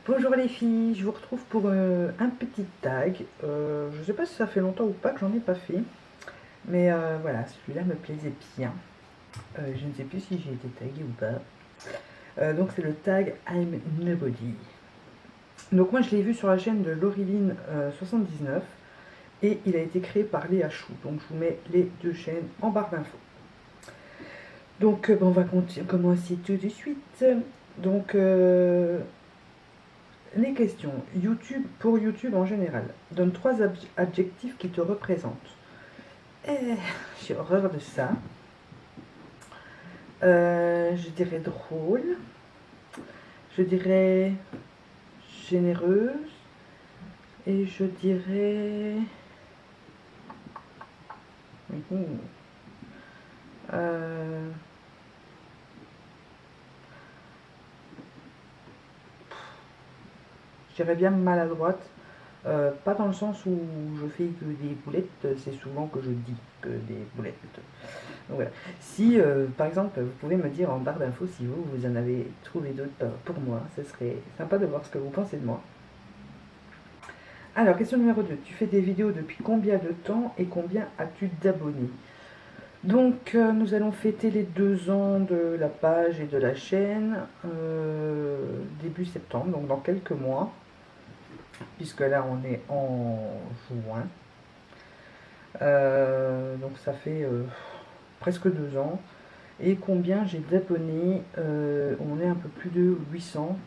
Bonjour les filles, je vous retrouve pour un petit tag. Je ne sais pas si ça fait longtemps ou pas que j'en ai pas fait, mais voilà, celui-là me plaisait bien. Je ne sais plus si j'ai été taguée ou pas. Donc c'est le tag I'm Nobody. Donc moi je l'ai vu sur la chaîne de Laureline79 et il a été créé par Léa Chou. Donc je vous mets les deux chaînes en barre d'infos. Donc on va commencer tout de suite. Donc les questions. YouTube, pour YouTube en général. Donne trois adjectifs qui te représentent. J'ai horreur de ça. Je dirais drôle. Je dirais généreuse. Et je dirais... Euh, je dirais bien maladroite. Pas dans le sens où je fais que des boulettes, c'est souvent que je dis que des boulettes. Donc voilà. Si, par exemple, vous pouvez me dire en barre d'infos si vous en avez trouvé d'autres pour moi, ce serait sympa de voir ce que vous pensez de moi. Alors, question numéro 2. Tu fais des vidéos depuis combien de temps et combien as-tu d'abonnés? Donc, nous allons fêter les 2 ans de la page et de la chaîne début septembre, donc dans quelques mois, puisque là on est en juin. Donc ça fait presque 2 ans. Et combien j'ai d'abonnés? On est un peu plus de 800,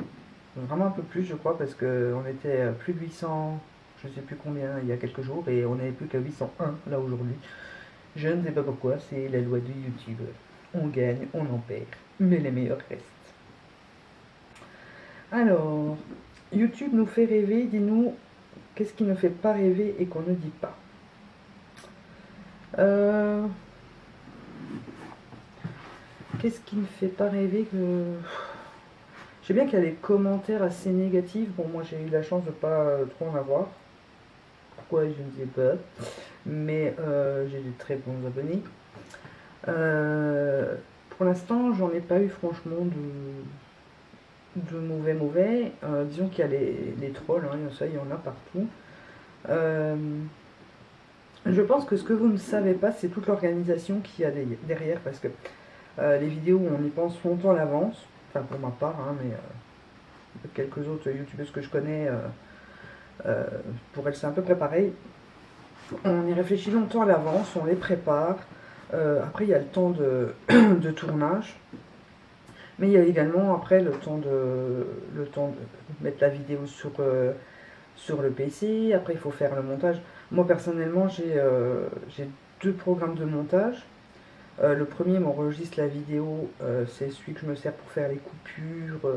vraiment un peu plus je crois, parce qu'on était plus de 800, je ne sais plus combien il y a quelques jours, et on n'avait plus qu'à 801 là aujourd'hui. Je ne sais pas pourquoi, c'est la loi de YouTube. On gagne, on en perd, mais les meilleurs restent. Alors, YouTube nous fait rêver, dis-nous, qu'est-ce qui ne fait pas rêver et qu'on ne dit pas? Qu'est-ce qui ne fait pas rêver que... Je sais bien qu'il y a des commentaires assez négatifs. Bon, moi j'ai eu la chance de pas trop en avoir. Pourquoi, je ne sais pas. Mais j'ai des très bons abonnés. Pour l'instant, j'en ai pas eu franchement de mauvais. Disons qu'il y a les trolls, hein, ça il y en a partout. Je pense que ce que vous ne savez pas, c'est toute l'organisation qu'il y a derrière, parce que les vidéos, on y pense longtemps à l'avance, enfin pour ma part, hein, mais quelques autres youtubeuses que je connais, pour elles c'est un peu près pareil. On y réfléchit longtemps à l'avance, on les prépare. Après il y a le temps de tournage, mais il y a également après le temps de mettre la vidéo sur le PC. Après il faut faire le montage. Moi personnellement j'ai 2 programmes de montage. Le premier m'enregistre la vidéo, c'est celui que je me sers pour faire les coupures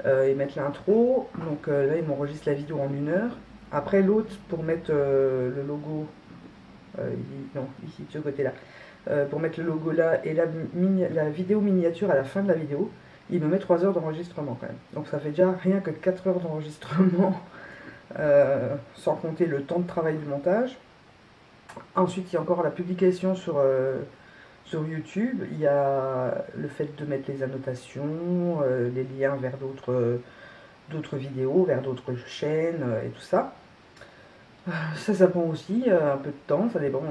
et mettre l'intro. Donc là, il m'enregistre la vidéo en 1 heure. Après, l'autre, pour mettre le logo, non, ici, de ce côté-là, pour mettre le logo là et la vidéo miniature à la fin de la vidéo, il me met 3 heures d'enregistrement quand même. Donc ça fait déjà rien que 4 heures d'enregistrement, sans compter le temps de travail du montage. Ensuite, il y a encore la publication sur YouTube, il y a le fait de mettre les annotations, les liens vers d'autres vidéos, vers d'autres chaînes et tout ça. Ça prend aussi un peu de temps, ça dépend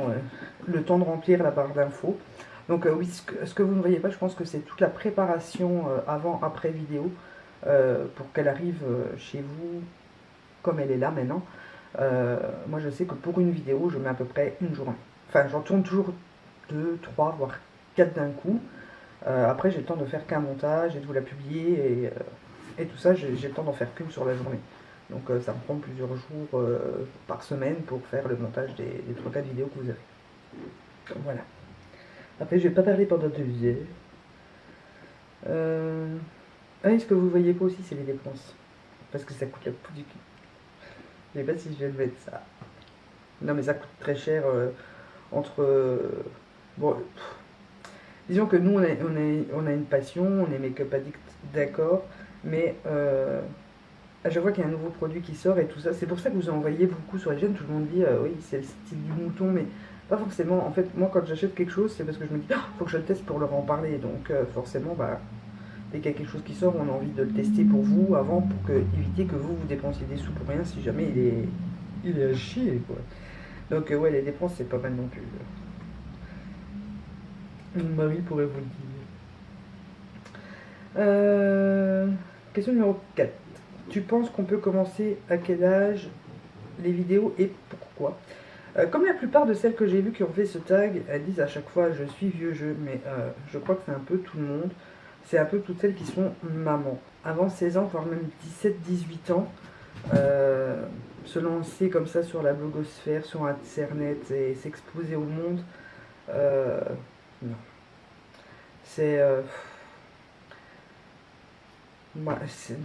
le temps de remplir la barre d'infos. Donc oui, ce que vous ne voyez pas, je pense que c'est toute la préparation avant-après vidéo pour qu'elle arrive chez vous comme elle est là maintenant. Moi je sais que pour une vidéo, je mets à peu près une journée. Enfin, j'en tourne toujours 2, 3, voire 4 d'un coup. Après, j'ai le temps de faire qu'un montage et de vous la publier et tout ça, j'ai le temps d'en faire qu'une sur la journée. Donc ça me prend plusieurs jours par semaine pour faire le montage des 3-4 vidéos que vous avez. Donc, voilà. Après, je vais pas parler pendant 2 heures. Ah, ce que vous voyez pas aussi, c'est les dépenses. Parce que ça coûte la peau du cul. Je sais pas si je vais le mettre ça. Non, mais ça coûte très cher entre... bon, disons que nous, on a une passion, on est make-up addict, d'accord, mais à chaque fois qu'il y a un nouveau produit qui sort et tout ça, c'est pour ça que vous en voyez beaucoup sur les chaînes, tout le monde dit oui, c'est le style du mouton, mais pas forcément. En fait, moi, quand j'achète quelque chose, c'est parce que je me dis, faut que je le teste pour leur en parler, donc forcément, bah, dès qu'il y a quelque chose qui sort, on a envie de le tester pour vous avant, pour éviter que vous dépensiez des sous pour rien si jamais il est à chier, quoi. Donc ouais, les dépenses, c'est pas mal non plus. Mon mari pourrait vous le dire. Question numéro 4. Tu penses qu'on peut commencer à quel âge les vidéos et pourquoi? Comme la plupart de celles que j'ai vues qui ont fait ce tag, elles disent à chaque fois je suis vieux jeu, mais je crois que c'est un peu tout le monde. C'est un peu toutes celles qui sont mamans. Avant 16 ans, voire même 17-18 ans, se lancer comme ça sur la blogosphère, sur Internet et s'exposer au monde, non. C'est...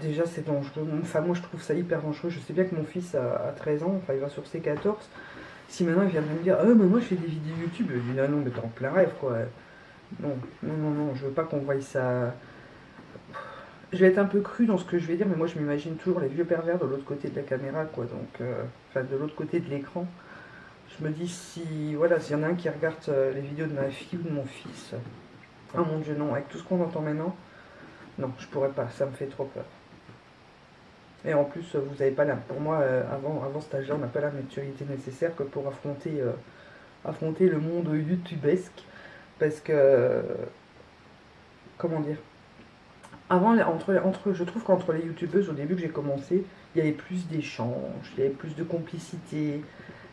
déjà c'est dangereux. Enfin moi je trouve ça hyper dangereux. Je sais bien que mon fils a 13 ans, enfin il va sur ses 14. Si maintenant il vient de me dire mais moi je fais des vidéos YouTube, je lui dis ah non mais t'es en plein rêve quoi. Non, non, non, non, je veux pas qu'on voie ça. Je vais être un peu cru dans ce que je vais dire, mais moi je m'imagine toujours les vieux pervers de l'autre côté de la caméra quoi, donc enfin de l'autre côté de l'écran. Je me dis si voilà, s'il y en a un qui regarde les vidéos de ma fille ou de mon fils. Oh mon dieu non, avec tout ce qu'on entend maintenant, non, je pourrais pas, ça me fait trop peur. Et en plus, vous avez pas la. Pour moi, avant cet âge-là, on n'a pas la maturité nécessaire que pour affronter le monde youtubesque. Parce que. Comment dire? Avant, je trouve qu'entre les youtubeuses, au début que j'ai commencé, il y avait plus d'échanges, il y avait plus de complicité.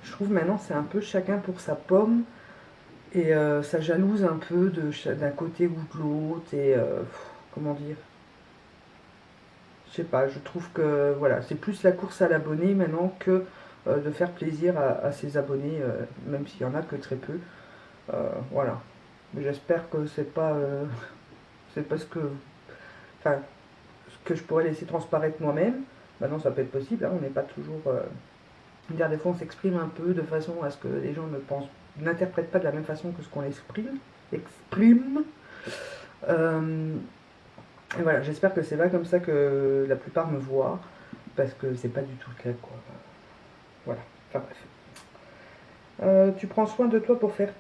Je trouve maintenant, c'est un peu chacun pour sa pomme. Et ça jalouse un peu d'un côté ou de l'autre. Et comment dire? Je sais pas, je trouve que voilà, c'est plus la course à l'abonné maintenant que de faire plaisir à ses abonnés, même s'il y en a que très peu. Voilà. Mais j'espère que c'est pas ce que, enfin, ce que je pourrais laisser transparaître moi-même. Maintenant, ça peut être possible, hein, on n'est pas toujours. Dire des fois, on s'exprime un peu de façon à ce que les gens n'interprètent pas de la même façon que ce qu'on exprime. Euh, Et voilà, j'espère que c'est pas comme ça que la plupart me voient, parce que c'est pas du tout le cas, quoi. Voilà, enfin bref. Tu prends soin de toi pour faire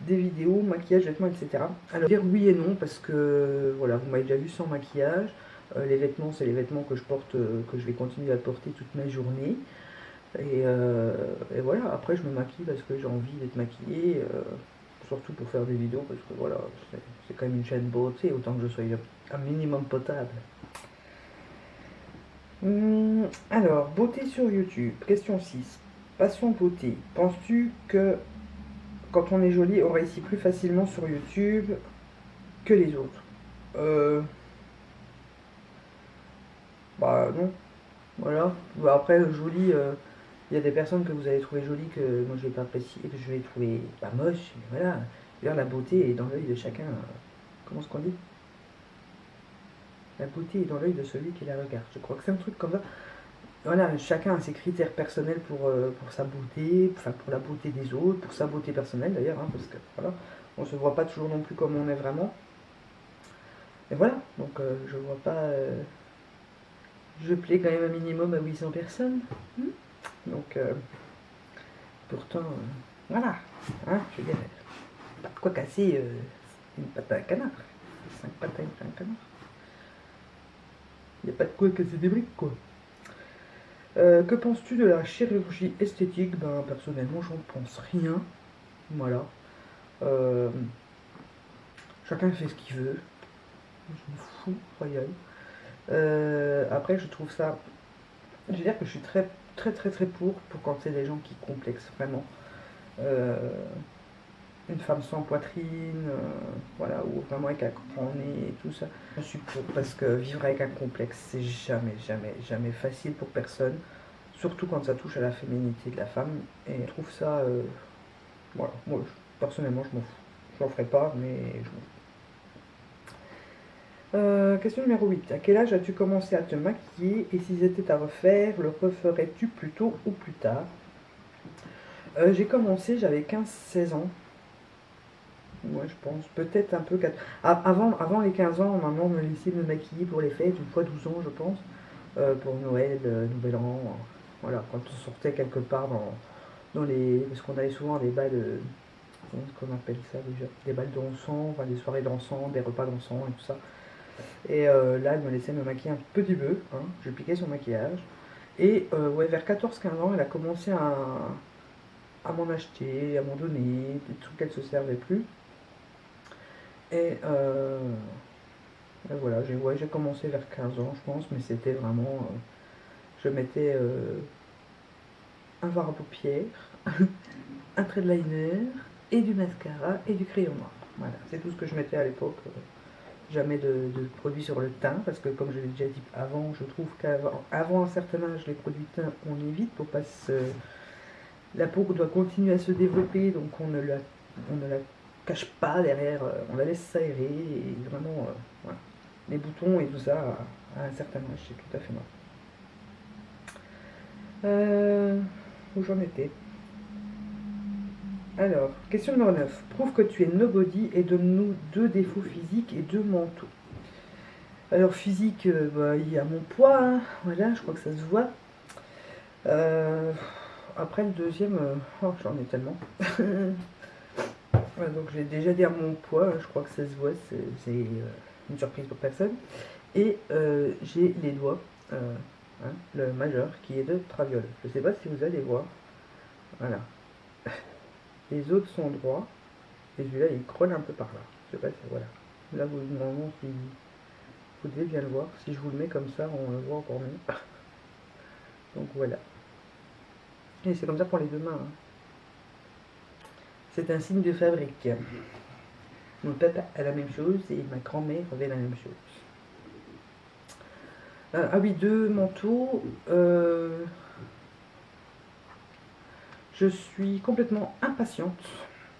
des vidéos, maquillage, vêtements, etc. Alors, dire oui et non, parce que, voilà, vous m'avez déjà vu sans maquillage. Les vêtements, c'est les vêtements que je porte, que je vais continuer à porter toute ma journée. Et voilà, après je me maquille parce que j'ai envie d'être maquillée, surtout pour faire des vidéos, parce que voilà, c'est quand même une chaîne beauté, autant que je sois un minimum potable. Alors, beauté sur YouTube, question 6. Passion beauté. Penses-tu que quand on est joli, on réussit plus facilement sur YouTube que les autres? Bah non, voilà. Bah, après, joli, il y a des personnes que vous allez trouver jolies que moi je vais pas apprécier, que je vais trouver pas moches, mais voilà. D'ailleurs, la beauté est dans l'œil de chacun. Comment est-ce qu'on dit? La beauté est dans l'œil de celui qui la regarde. Je crois que c'est un truc comme ça. Voilà, chacun a ses critères personnels pour sa beauté, enfin pour la beauté des autres, pour sa beauté personnelle d'ailleurs, hein, parce que voilà, on se voit pas toujours non plus comme on est vraiment. Et voilà, donc je vois pas. Je plais quand même un minimum à 800 personnes. Donc pourtant, voilà, hein, je veux dire, pas de quoi casser une patte à un canard. 5 pattes à un canard. Il n'y a pas de quoi casser des briques, quoi. Que penses-tu de la chirurgie esthétique? Ben, personnellement, j'en pense rien. Voilà. Euh, chacun fait ce qu'il veut. Je m'en fous, royal. Après, je trouve ça. Je veux dire que je suis très, très, très, très pour quand c'est des gens qui complexent vraiment. Euh, une femme sans poitrine, voilà, ou vraiment avec un grand nez et tout ça. Je suis pour, parce que vivre avec un complexe, c'est jamais, jamais, jamais facile pour personne. Surtout quand ça touche à la féminité de la femme. Et je trouve ça. Voilà, moi, personnellement, je m'en fous. Je n'en ferai pas, mais je m'en fous. Question numéro 8. À quel âge as-tu commencé à te maquiller et si c'était à refaire, le referais-tu plus tôt ou plus tard? J'ai commencé, j'avais 15-16 ans. Ouais, je pense. Peut-être un peu. Avant les 15 ans, maman me laissait me maquiller pour les fêtes, une fois 12 ans, je pense. Pour Noël, Nouvel An. Voilà, quand on sortait quelque part dans les. Parce qu'on allait souvent à des balles. Comment est-ce qu'on appelle ça déjà? Des balles dansants, enfin des soirées dansants, des repas dansants et tout ça. Et là, elle me laissait me maquiller un petit peu, hein, je piquais son maquillage. Et ouais, vers 14-15 ans, elle a commencé à m'en acheter, à m'en donner, des trucs qu'elle se servait plus. Et voilà, j'ai commencé vers 15 ans, je pense, mais c'était vraiment. Je mettais un fard à paupières, un trait de liner, et du mascara, et du crayon noir. Voilà, c'est tout ce que je mettais à l'époque. Jamais de produits sur le teint, parce que comme je l'ai déjà dit avant, je trouve qu'avant un certain âge, les produits teint, on évite pour pas se. La peau doit continuer à se développer, donc on ne la cache pas derrière, on la laisse s'aérer, et vraiment, voilà. Les boutons et tout ça, à un certain âge, c'est tout à fait normal. Où j'en étais. Alors, question numéro 9. Prouve que tu es nobody et donne-nous 2 défauts physiques et 2 mentaux. Alors, physique, bah, il y a mon poids, hein. Voilà, je crois que ça se voit. Après, le deuxième, oh, j'en ai tellement. Voilà, donc, j'ai déjà dit à mon poids, je crois que ça se voit, c'est une surprise pour personne. Et j'ai les doigts, hein, le majeur, qui est de traviole. Je ne sais pas si vous allez voir. Voilà. Les autres sont droits. Et celui-là, il crolle un peu par là. Je sais pas si, voilà. Là, normalement, si vous devez bien le voir. Si je vous le mets comme ça, on le voit encore mieux. Donc voilà. Et c'est comme ça pour les deux mains, hein. C'est un signe de fabrique. Mon papa a la même chose et ma grand-mère avait la même chose. Ah oui, 2 manteaux. Je suis complètement impatiente.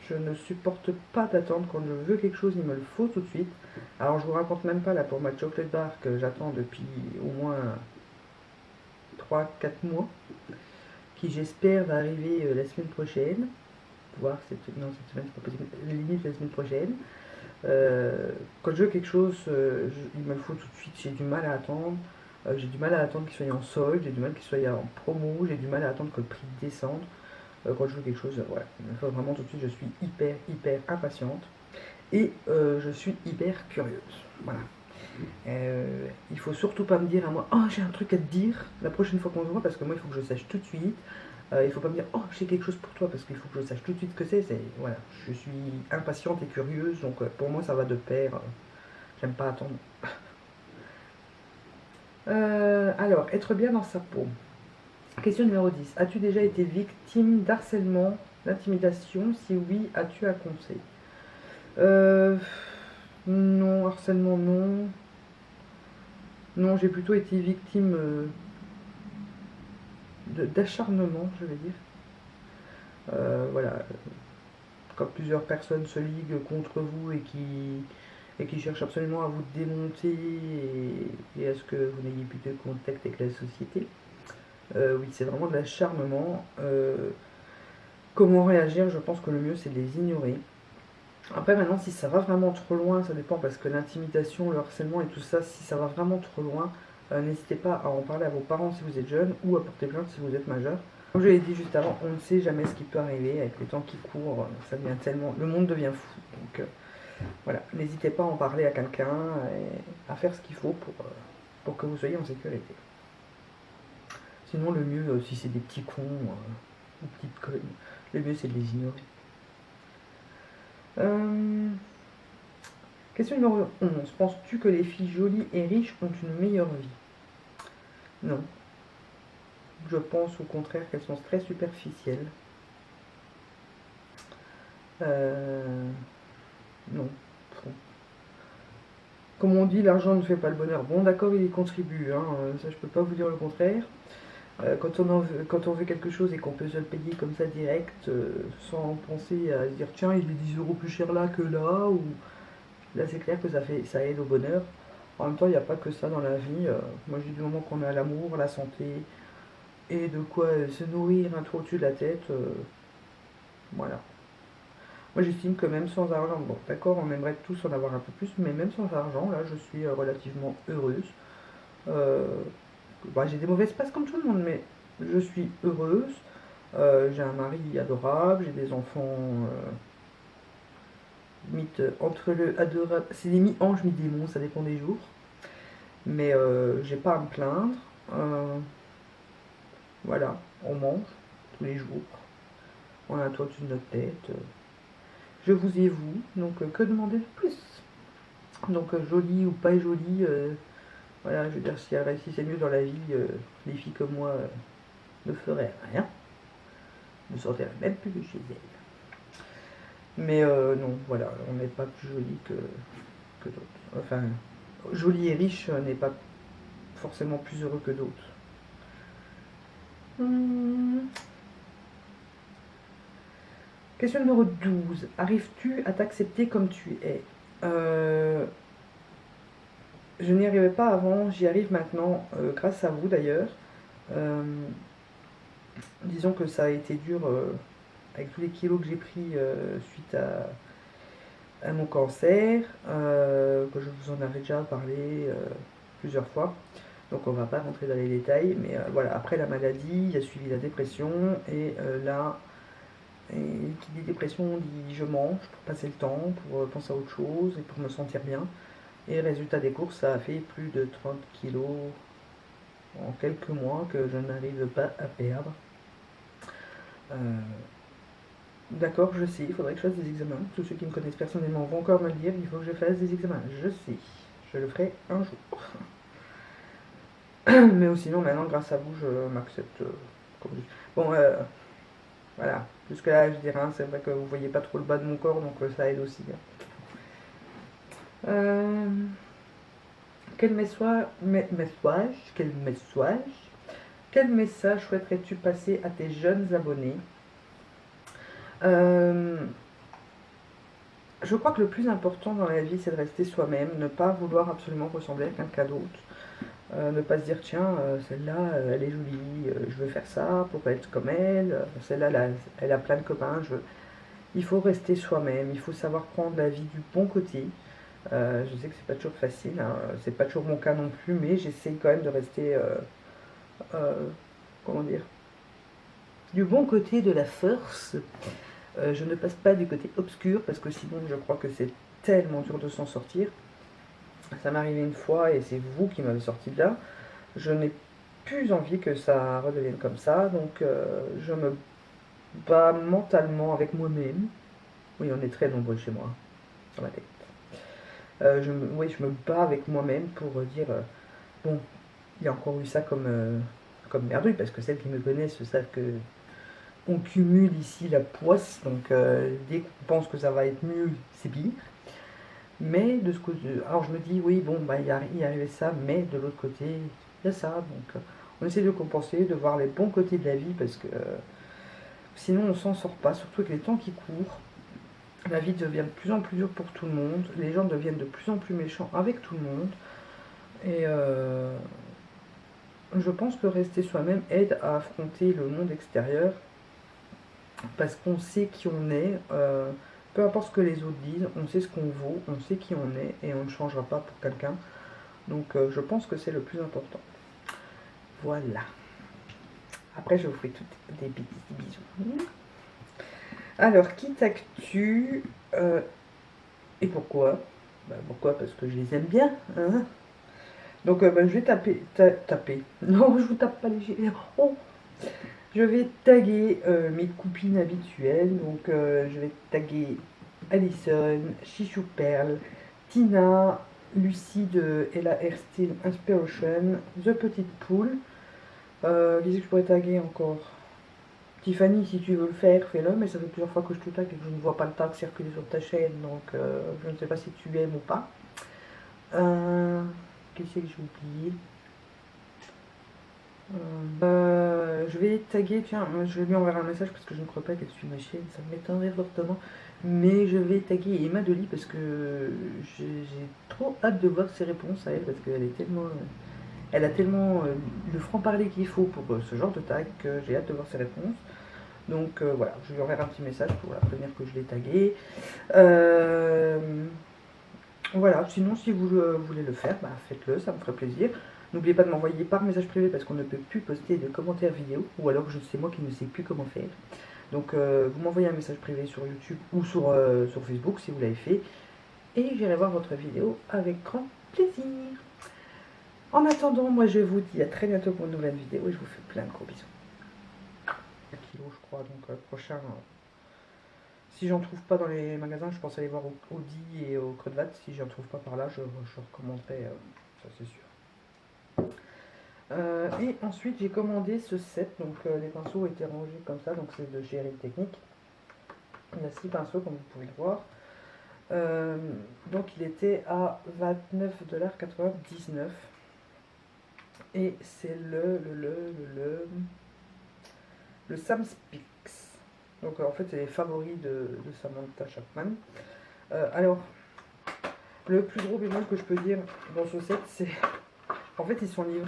Je ne supporte pas d'attendre. Quand je veux quelque chose, il me le faut tout de suite. Alors je vous raconte même pas là pour ma chocolate bar que j'attends depuis au moins 3-4 mois, qui j'espère va arriver la semaine prochaine. Voir non, cette semaine c'est pas possible, limite la semaine prochaine. Quand je veux quelque chose, il me le faut tout de suite, j'ai du mal à attendre. J'ai du mal à attendre qu'il soit en solde, j'ai du mal qu'il soit en promo, j'ai du mal à attendre que le prix descende. Quand je veux quelque chose, voilà, il me faut vraiment tout de suite, je suis hyper impatiente. Et je suis hyper curieuse. Voilà. Il faut surtout pas me dire à moi, oh j'ai un truc à te dire la prochaine fois qu'on se voit, parce que moi il faut que je sache tout de suite. Il faut pas me dire, oh j'ai quelque chose pour toi, parce qu'il faut que je sache tout de suite ce que c'est. Voilà, je suis impatiente et curieuse, donc pour moi ça va de pair. J'aime pas attendre. Alors, être bien dans sa peau. Question numéro 10. As-tu déjà été victime d'harcèlement, d'intimidation? Si oui, as-tu un conseil? Non, harcèlement non. Non, j'ai plutôt été victime d'acharnement, je vais dire. Voilà, quand plusieurs personnes se liguent contre vous et qui cherchent absolument à vous démonter et à ce que vous n'ayez plus de contact avec la société. Oui, c'est vraiment de l'acharnement. Comment réagir? Je pense que le mieux c'est de les ignorer. Après maintenant, si ça va vraiment trop loin, ça dépend, parce que l'intimidation, le harcèlement et tout ça, si ça va vraiment trop loin, n'hésitez pas à en parler à vos parents si vous êtes jeune, ou à porter plainte si vous êtes majeur. Comme je l'ai dit juste avant, on ne sait jamais ce qui peut arriver avec les temps qui courent, ça devient tellement, le monde devient fou. Donc voilà, n'hésitez pas à en parler à quelqu'un et à faire ce qu'il faut pour que vous soyez en sécurité. Sinon, le mieux, si c'est des petits cons ou petites connes, le mieux c'est de les ignorer. Question numéro 11. Penses-tu que les filles jolies et riches ont une meilleure vie? Non. Je pense au contraire qu'elles sont très superficielles. Non. Comme on dit, l'argent ne fait pas le bonheur. Bon, d'accord, il y contribue, hein, ça je peux pas vous dire le contraire. Quand on veut quelque chose et qu'on peut se le payer comme ça direct, sans penser à se dire tiens, il est 10 euros plus cher là que là, ou là c'est clair que ça aide au bonheur. En même temps, il n'y a pas que ça dans la vie. Moi je dis du moment qu'on a l'amour, la santé et de quoi se nourrir un toit au-dessus de la tête, voilà. Moi j'estime que même sans argent, bon d'accord, on aimerait tous en avoir un peu plus, mais même sans argent, là je suis relativement heureuse. Bah, j'ai des mauvaises passes comme tout le monde, mais je suis heureuse. J'ai un mari adorable, j'ai des enfants limite entre le adorable, c'est des mi-anges, mi-démons, ça dépend des jours. Mais j'ai pas à me plaindre. Voilà, on mange tous les jours. On a un toit au-dessus de notre tête. Je vous ai vous, donc que demander de plus? Donc jolie ou pas jolie, voilà, je veux dire, si elle réussissait mieux dans la vie, les filles comme moi ne feraient rien, ne sortiraient même plus de chez elles. Mais non, voilà, on n'est pas plus jolie que d'autres. Enfin, jolie et riche n'est pas forcément plus heureux que d'autres. Question numéro 12. Arrives-tu à t'accepter comme tu es? Je n'y arrivais pas avant, j'y arrive maintenant, grâce à vous d'ailleurs. Disons que ça a été dur avec tous les kilos que j'ai pris suite à mon cancer, que je vous en avais déjà parlé plusieurs fois. Donc on va pas rentrer dans les détails, mais voilà, après la maladie, il y a suivi la dépression, et là, et qui dit dépression dit je mange pour passer le temps, pour penser à autre chose et pour me sentir bien. Et résultat des courses, ça a fait plus de 30 kilos en quelques mois que je n'arrive pas à perdre. D'accord, je sais, il faudrait que je fasse des examens. Tous ceux qui me connaissent personnellement vont encore me le dire, il faut que je fasse des examens. Je sais, je le ferai un jour. Mais sinon, maintenant, grâce à vous, je m'accepte comme je suis. Bon, voilà. Jusque là, je dirais, c'est vrai que vous voyez pas trop le bas de mon corps, donc ça aide aussi. Quel message souhaiterais-tu passer à tes jeunes abonnés? Je crois que le plus important dans la vie, c'est de rester soi-même, ne pas vouloir absolument ressembler à quelqu'un d'autre. Ne pas se dire, tiens, celle-là, elle est jolie, je veux faire ça pour être comme elle, celle-là, elle a plein de copains. Il faut rester soi-même, il faut savoir prendre la vie du bon côté. Je sais que c'est pas toujours facile, hein, c'est pas toujours mon cas non plus, mais j'essaie quand même de rester, comment dire, du bon côté de la force. Je ne passe pas du côté obscur, parce que sinon je crois que c'est tellement dur de s'en sortir. Ça m'est arrivé une fois et c'est vous qui m'avez sorti de là. Je n'ai plus envie que ça redevienne comme ça, donc je me bats mentalement avec moi-même. Oui, on est très nombreux chez moi, dans ma tête. Oui, je me bats avec moi-même pour dire, bon, il y a encore eu ça comme merdouille, parce que celles qui me connaissent savent que on cumule ici la poisse, donc dès qu'on pense que ça va être mieux, c'est pire. Mais de ce côté, alors je me dis, oui, bon, bah, il y arrivait ça, mais de l'autre côté, il y a ça, donc on essaie de compenser, de voir les bons côtés de la vie, parce que sinon on s'en sort pas, surtout avec les temps qui courent. La vie devient de plus en plus dure pour tout le monde, les gens deviennent de plus en plus méchants avec tout le monde, et je pense que rester soi-même aide à affronter le monde extérieur, parce qu'on sait qui on est, peu importe ce que les autres disent, on sait ce qu'on vaut, on sait qui on est, et on ne changera pas pour quelqu'un. Donc je pense que c'est le plus important. Voilà. Après, je vous fais toutes des petits bisous. Alors, qui taques-tu et pourquoi? Pourquoi? Parce que je les aime bien. Hein, donc, je vais taper. Non, je vous tape pas les... Oh, je vais taguer mes copines habituelles. Donc, je vais taguer Alison, Chichou Perle, Tina, Lucie de Ella Hairstyle Inspiration, The Petite Poule. Qui est-ce que je pourrais taguer encore? Tiffany, si tu veux le faire, fais-le, mais ça fait plusieurs fois que je te tag et que je ne vois pas le tag circuler sur ta chaîne, donc je ne sais pas si tu aimes ou pas. Qu'est-ce que j'ai oublié? Je vais taguer, tiens, je vais lui envoyer un message parce que je ne crois pas qu'elle suit ma chaîne, ça m'étonnerait fortement. Mais je vais taguer Emma Doli parce que j'ai trop hâte de voir ses réponses à elle, parce qu'elle est tellement... Elle a tellement le franc-parler qu'il faut pour ce genre de tag que j'ai hâte de voir ses réponses. Donc voilà, je lui enverrai un petit message pour la prévenir que je l'ai tagué. Voilà, sinon si vous voulez le faire, bah, faites-le, ça me ferait plaisir. N'oubliez pas de m'envoyer par message privé parce qu'on ne peut plus poster de commentaires vidéo, ou alors je sais moi qui ne sais plus comment faire. Donc vous m'envoyez un message privé sur YouTube ou sur Facebook si vous l'avez fait. Et j'irai voir votre vidéo avec grand plaisir. En attendant, moi je vous dis à très bientôt pour une nouvelle vidéo et je vous fais plein de gros bisous. 1 kilo je crois, donc prochain... si j'en trouve pas dans les magasins, je pense aller voir au Audi et au Creux de Vat. Si j'en trouve pas par là, je recommanderai, ça c'est sûr. Et ensuite j'ai commandé ce set, donc les pinceaux ont été rangés comme ça, donc c'est de chez Eric Technique. Il y a 6 pinceaux comme vous pouvez le voir. Donc il était à 29,99 $. Et c'est le Sam's Picks. Donc en fait c'est les favoris de Samantha Chapman. Alors le plus gros bémol que je peux dire dans ce set, c'est en fait ils sont livrés